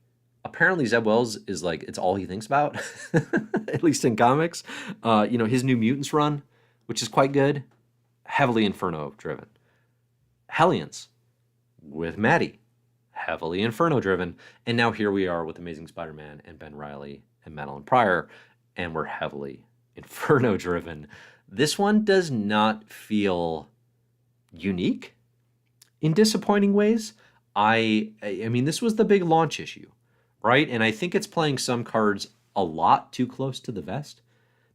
apparently Zeb Wells is, like, it's all he thinks about, at least in comics. His New Mutants run, which is quite good, heavily Inferno-driven. Hellions, with Maddie, heavily Inferno-driven. And now here we are with Amazing Spider-Man and Ben Reilly and Madeline Pryor, and we're heavily Inferno-driven. This one does not feel unique in disappointing ways. I mean, this was the big launch issue, right? And I think it's playing some cards a lot too close to the vest,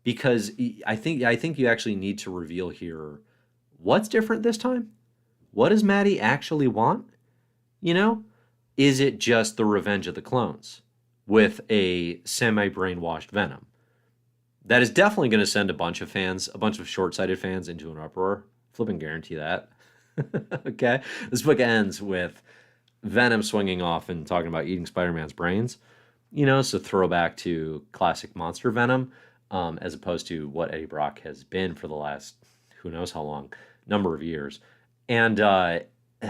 because I think you actually need to reveal here what's different this time. What does Maddie actually want? Is it just the revenge of the clones with a semi-brainwashed Venom? That is definitely going to send a bunch of short-sighted fans into an uproar. Flipping guarantee that. Okay? This book ends with Venom swinging off and talking about eating Spider-Man's brains. So throwback to classic monster Venom, as opposed to what Eddie Brock has been for the last who knows how long, number of years. And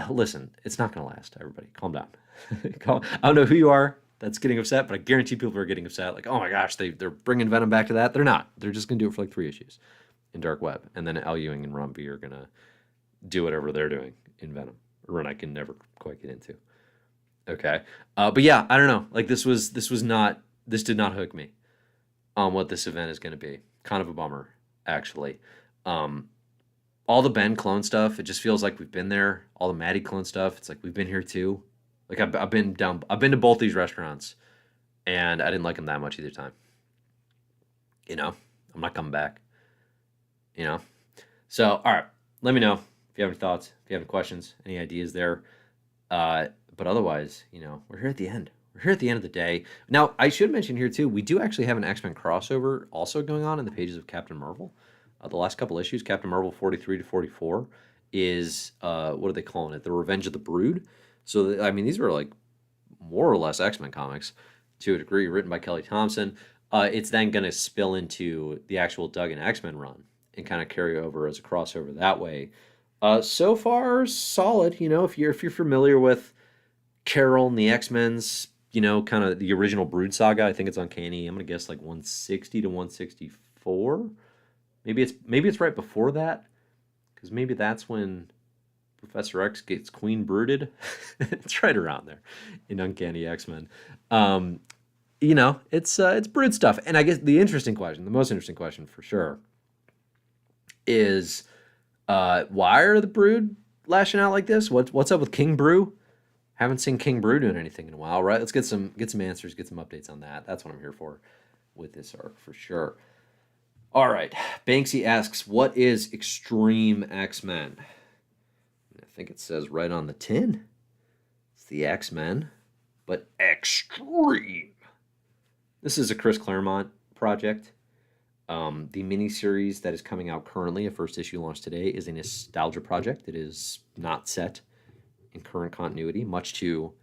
listen, it's not going to last, everybody. Calm down. I don't know who you are that's getting upset, but I guarantee people are getting upset. Like, oh my gosh, they're bringing Venom back to that. They're not. They're just going to do it for like 3 issues in Dark Web. And then Al Ewing and Ron V are going to do whatever they're doing in Venom, a run I can never quite get into. Okay, but yeah, I don't know. Like this did not hook me on what this event is going to be. Kind of a bummer, actually. Um, all the Ben clone stuff, it just feels like we've been there. All the Maddie clone stuff, it's like we've been here too. Like I've been down, I've been to both these restaurants, and I didn't like them that much either time. You know, I'm not coming back. You know, so all right, let me know if you have any thoughts, if you have any questions, any ideas there. But otherwise, we're here at the end. We're here at the end of the day. Now, I should mention here too, we do actually have an X-Men crossover also going on in the pages of Captain Marvel. The last couple issues, Captain Marvel 43 to 44, is what are they calling it? The Revenge of the Brood. So I mean, these were like more or less X-Men comics to a degree, written by Kelly Thompson. It's then going to spill into the actual Duggan X-Men run and kind of carry over as a crossover that way. So far, solid. If you're familiar with Carol and the X-Men's, kind of the original Brood saga, I think it's Uncanny. I'm gonna guess like 160 to 164. Maybe it's right before that, because maybe that's when Professor X gets Queen brooded. It's right around there in Uncanny X-Men. It's Brood stuff, and I guess the most interesting question for sure, is why are the Brood lashing out like this? What's up with King Brew? Haven't seen King Brew doing anything in a while, right? Let's get some answers, get some updates on that. That's what I'm here for with this arc for sure. All right, Banksy asks, what is Extreme X-Men? I think it says right on the tin. It's the X-Men, but extreme. This is a Chris Claremont project. The miniseries that is coming out currently, a first issue launched today, is a nostalgia project. It is not set in current continuity, much to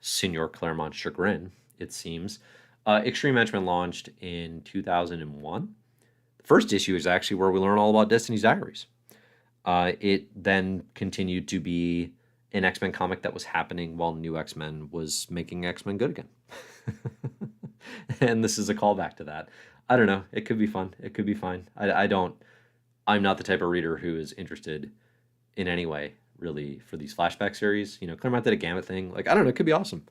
Senor Claremont's chagrin, it seems. Extreme X-Men launched in 2001. The first issue is actually where we learn all about Destiny's Diaries. It then continued to be an X-Men comic that was happening while New X-Men was making X-Men good again. And this is a callback to that. I don't know. It could be fun. It could be fine. I'm not the type of reader who is interested in any way, really, for these flashback series. Claremont did a Gamut thing. Like, I don't know. It could be awesome.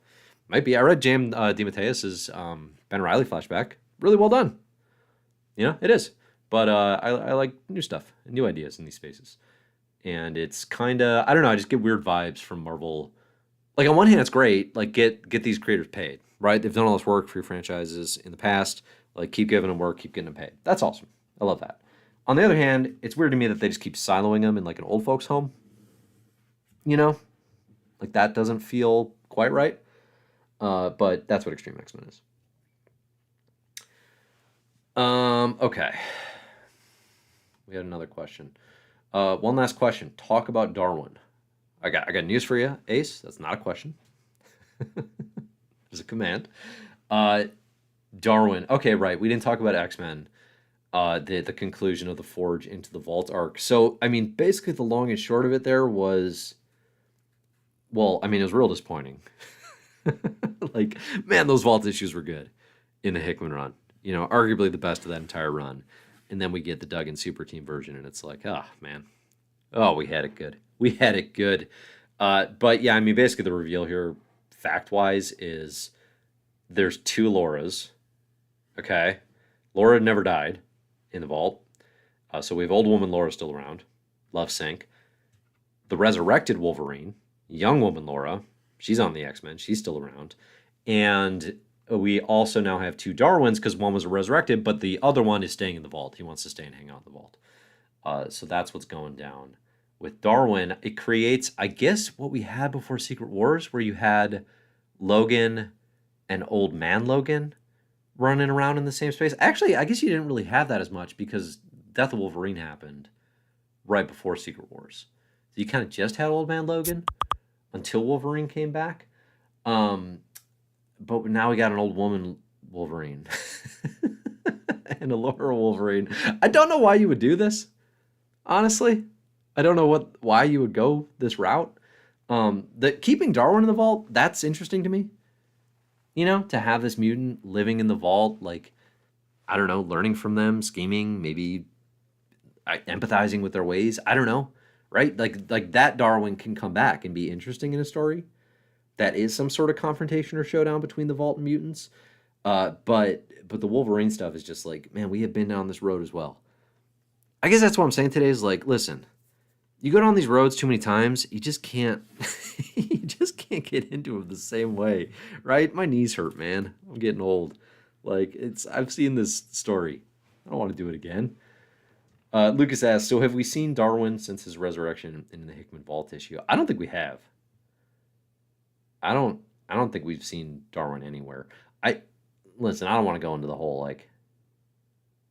Might be. I read Jam DeMatteis's Ben Reilly flashback. Really well done. It is. But I like new stuff and new ideas in these spaces. And it's kind of, I don't know, I just get weird vibes from Marvel. Like, on one hand, it's great. Like, get these creators paid, right? They've done all this work for your franchises in the past. Like, keep giving them work, keep getting them paid. That's awesome. I love that. On the other hand, it's weird to me that they just keep siloing them in, like, an old folks' home. Like, that doesn't feel quite right. But that's what Extreme X-Men is. Okay. We had another question. One last question. Talk about Darwin. I got news for you, Ace. That's not a question. It's a command. Darwin. Okay, right. We didn't talk about X-Men. The conclusion of the Forge into the Vault arc. So, I mean, basically the long and short of it there was, well, I mean, it was real disappointing. Like, man, those Vault issues were good in the Hickman run. Arguably the best of that entire run. And then we get the Duggan Super Team version, and it's like, oh, man. Oh, we had it good. We had it good. But, yeah, I mean, basically the reveal here, fact-wise, is there's two Lauras. Okay? Laura never died in the Vault. So we have old woman Laura still around. Love Sync. The resurrected Wolverine, young woman Laura, she's on the X-Men. She's still around. And we also now have two Darwins because one was resurrected, but the other one is staying in the Vault. He wants to stay and hang out in the Vault. So that's what's going down with Darwin. It creates, I guess, what we had before Secret Wars, where you had Logan and Old Man Logan running around in the same space. Actually, I guess you didn't really have that as much because Death of Wolverine happened right before Secret Wars. So you kind of just had Old Man Logan until Wolverine came back. But now we got an old woman Wolverine and a Laura Wolverine. I don't know why you would do this, honestly. I don't know why you would go this route. Keeping Darwin in the Vault, that's interesting to me. To have this mutant living in the Vault, like, I don't know, learning from them, scheming, maybe empathizing with their ways. I don't know, right? Like that Darwin can come back and be interesting in a story that is some sort of confrontation or showdown between the Vault and mutants. But the Wolverine stuff is just like, man, we have been down this road as well. I guess that's what I'm saying today is like, listen, you go down these roads too many times, you just can't you just can't get into them the same way, right? My knees hurt, man. I'm getting old. Like I've seen this story. I don't want to do it again. Lucas asks, so have we seen Darwin since his resurrection in the Hickman Vault issue? I don't think we have. I don't think we've seen Darwin anywhere. I listen, I don't want to go into the whole like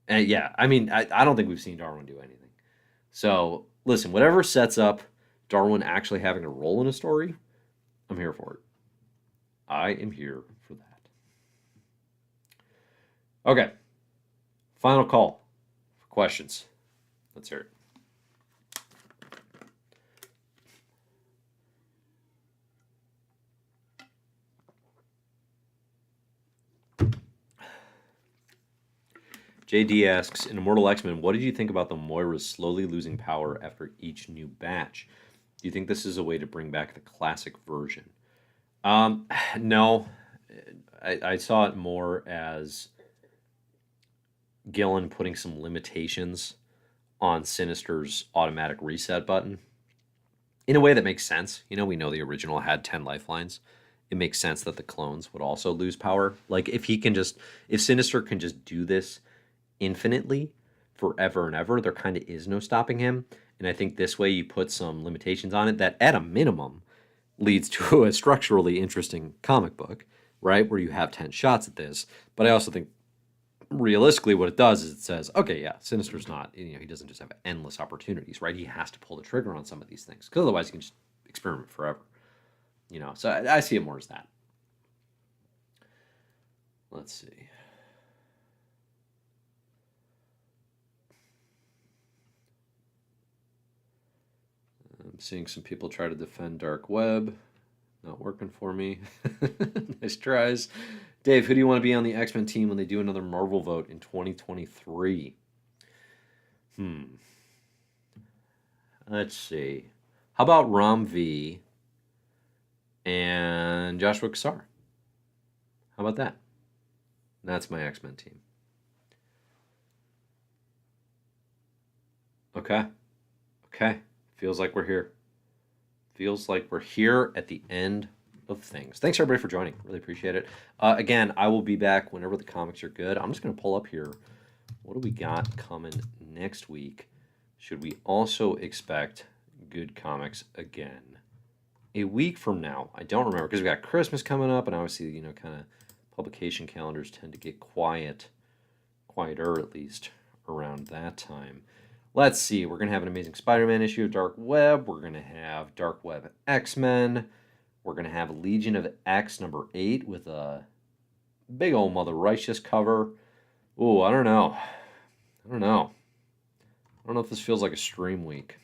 yeah, I mean, I don't think we've seen Darwin do anything. So, listen, whatever sets up Darwin actually having a role in a story, I'm here for it. I am here for that. Okay. Final call for questions. Let's hear it. JD asks, in Immortal X-Men, what did you think about the Moiras slowly losing power after each new batch? Do you think this is a way to bring back the classic version? No. I saw it more as Gillen putting some limitations on Sinister's automatic reset button. In a way that makes sense. You know, we know the original had 10 lifelines. It makes sense that the clones would also lose power. Like, if Sinister can just do this infinitely forever and ever, there kind of is no stopping him. And I think this way you put some limitations on it that at a minimum leads to a structurally interesting comic book, right? Where you have 10 shots at this. But I also think realistically what it does is it says, okay, yeah, Sinister's not, he doesn't just have endless opportunities, right? He has to pull the trigger on some of these things because otherwise he can just experiment forever. So I see it more as that. Let's see. I'm seeing some people try to defend Dark Web. Not working for me. Nice tries. Dave, who do you want to be on the X-Men team when they do another Marvel vote in 2023? Let's see. How about Ram V and Joshua Kassar? How about that? That's my X-Men team. Okay. Feels like we're here. Feels like we're here at the end of things. Thanks, everybody, for joining. Really appreciate it. Again, I will be back whenever the comics are good. I'm just going to pull up here. What do we got coming next week? Should we also expect good comics again? A week from now. I don't remember because we got Christmas coming up, and obviously, kind of publication calendars tend to get quieter at least around that time. Let's see. We're going to have an Amazing Spider-Man issue of Dark Web. We're going to have Dark Web X-Men. We're going to have Legion of X number 8 with a big old Mother Righteous cover. Ooh, I don't know. I don't know if this feels like a stream week.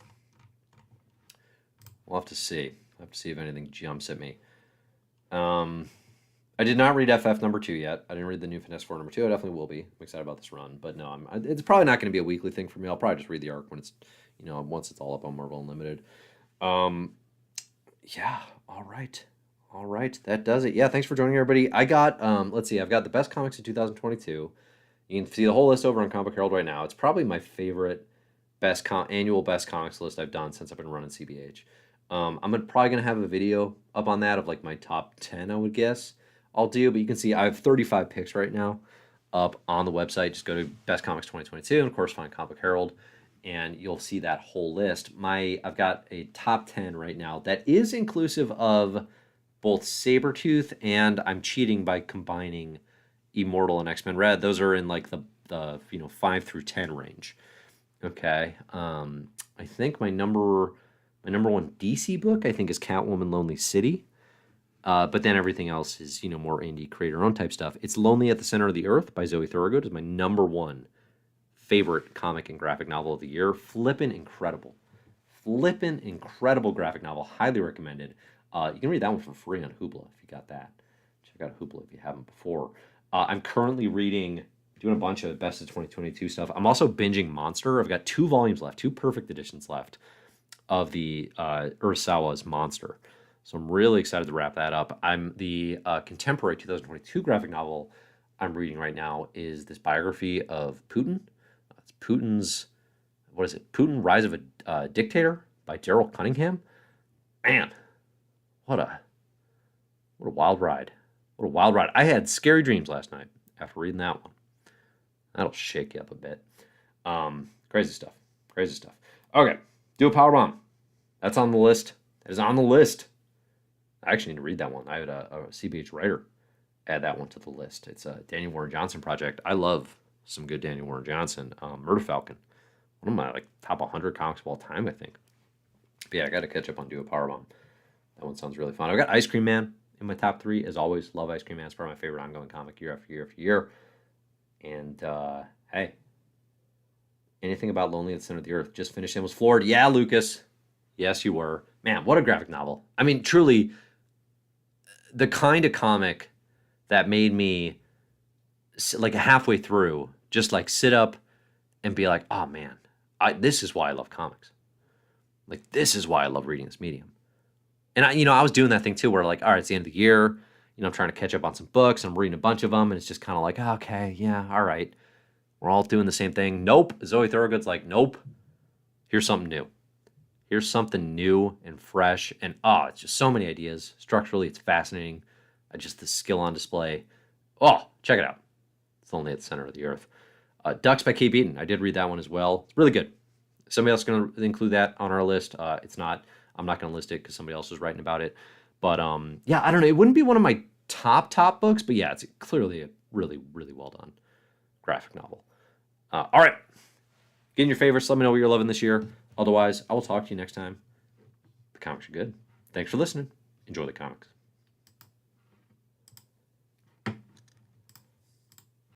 We'll have to see. I'll have to see if anything jumps at me. I did not read FF number 2 yet. I didn't read the new Finesse 4 number 2. I definitely will be. I'm excited about this run. But no, it's probably not going to be a weekly thing for me. I'll probably just read the arc when it's, once it's all up on Marvel Unlimited. Yeah, all right. That does it. Yeah, thanks for joining, everybody. I got, let's see, I've got the best comics of 2022. You can see the whole list over on Comic Book Herald right now. It's probably my favorite annual best comics list I've done since I've been running CBH. I'm probably going to have a video up on that of like my top 10, I would guess. I'll do, but you can see I have 35 picks right now up on the website. Just go to Best Comics 2022 and of course find Comic Book Herald and you'll see that whole list. I've got a top 10 right now that is inclusive of both Sabretooth and I'm cheating by combining Immortal and X-Men Red. Those are in like the 5 through 10 range. Okay. I think my number one DC book I think is Catwoman Lonely City. But then everything else is, more indie, creator-owned type stuff. It's Lonely at the Center of the Earth by Zoe Thorogood is my number one favorite comic and graphic novel of the year. Flippin' incredible graphic novel. Highly recommended. You can read that one for free on Hoopla if you got that. Check out Hoopla if you haven't before. I'm currently doing a bunch of Best of 2022 stuff. I'm also binging Monster. I've got 2 volumes left, 2 perfect editions left of the Urasawa's Monster. So I'm really excited to wrap that up. I'm the contemporary 2022 graphic novel I'm reading right now is this biography of Putin. It's Putin's, what is it? Putin, Rise of a Dictator by Daryl Cunningham. Man, what a wild ride. What a wild ride. I had scary dreams last night after reading that one. That'll shake you up a bit. Crazy stuff. Crazy stuff. Okay, do a power bomb. That's on the list. It is on the list. I actually need to read that one. I had a CBH writer add that one to the list. It's a Daniel Warren Johnson project. I love some good Daniel Warren Johnson. Murder Falcon. One of my top 100 comics of all time, I think. But yeah, I got to catch up on Do a Power Bomb. That one sounds really fun. I've got Ice Cream Man in my top 3. As always, love Ice Cream Man. It's probably my favorite ongoing comic year after year after year. And hey, anything about Lonely at the Center of the Earth. Just finished and was floored. Yeah, Lucas. Yes, you were. Man, what a graphic novel. I mean, truly, the kind of comic that made me, halfway through, just sit up and be like, oh man, this is why I love comics. This is why I love reading this medium. And I was doing that thing too, where all right, it's the end of the year. I'm trying to catch up on some books. I'm reading a bunch of them, and it's just kind of okay, yeah, all right. We're all doing the same thing. Nope. Zoe Thorogood's nope. Here's something new. Here's something new and fresh. And it's just so many ideas. Structurally, it's fascinating. Just the skill on display. Oh, check it out. It's Only at the Center of the Earth. Ducks by Kate Beaton. I did read that one as well. It's really good. Somebody else is going to include that on our list. It's not. I'm not going to list it because somebody else was writing about it. But yeah, I don't know. It wouldn't be one of my top books, but yeah, it's clearly a really, really well done graphic novel. All right. Get in your favorites. Let me know what you're loving this year. Otherwise, I will talk to you next time. The comics are good. Thanks for listening. Enjoy the comics.